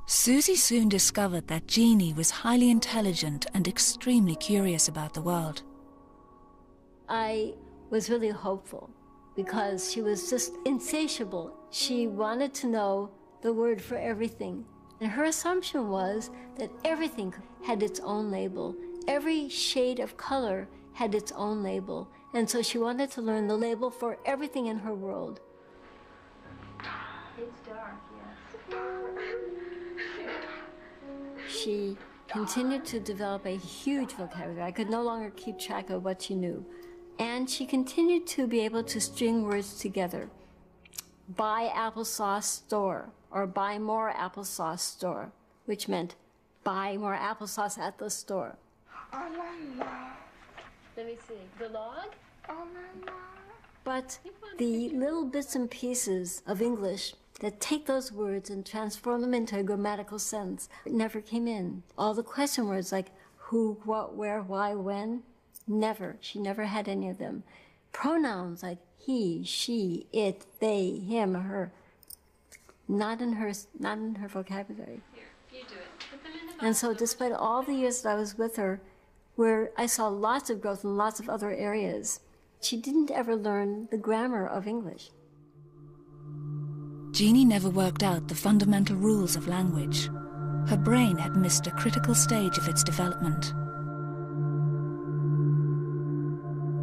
Susie soon discovered that Genie was highly intelligent and extremely curious about the world. I was really hopeful because she was just insatiable. She wanted to know the word for everything. And her assumption was that everything had its own label. Every shade of color had its own label. And so she wanted to learn the label for everything in her world. It's dark, yes. She continued to develop a huge vocabulary. I could no longer keep track of what she knew. And she continued to be able to string words together. Buy applesauce store, or buy more applesauce store, which meant buy more applesauce at the store. Oh, no. Let me see, the log? Oh, no. But the little bits and pieces of English that take those words and transform them into a grammatical sentence never came in. All the question words like who, what, where, why, when, never. She never had any of them. Pronouns like he, she, it, they, him, her, not in her vocabulary. Here, you do it. Put them in the box. And so despite all the years that I was with her, where I saw lots of growth in lots of other areas, she didn't ever learn the grammar of English. Genie never worked out the fundamental rules of language. Her brain had missed a critical stage of its development.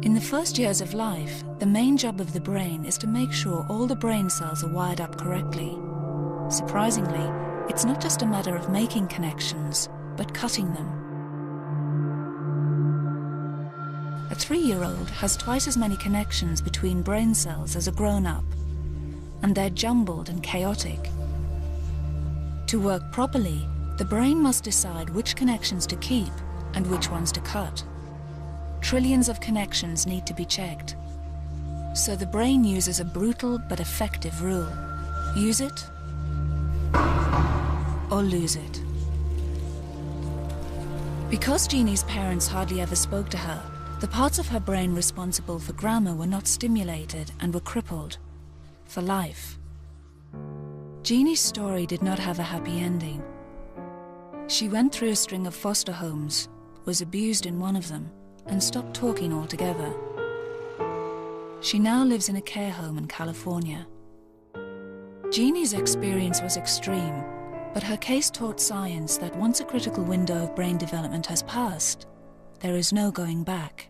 In the first years of life, the main job of the brain is to make sure all the brain cells are wired up correctly. Surprisingly, it's not just a matter of making connections, but cutting them. A 3-year-old has twice as many connections between brain cells as a grown-up, and they're jumbled and chaotic. To work properly, the brain must decide which connections to keep and which ones to cut. Trillions of connections need to be checked. So the brain uses a brutal but effective rule. Use it or lose it. Because Genie's parents hardly ever spoke to her, the parts of her brain responsible for grammar were not stimulated and were crippled for life. Genie's story did not have a happy ending. She went through a string of foster homes, was abused in one of them, and stopped talking altogether. She now lives in a care home in California. Genie's experience was extreme, but her case taught science that once a critical window of brain development has passed, there is no going back.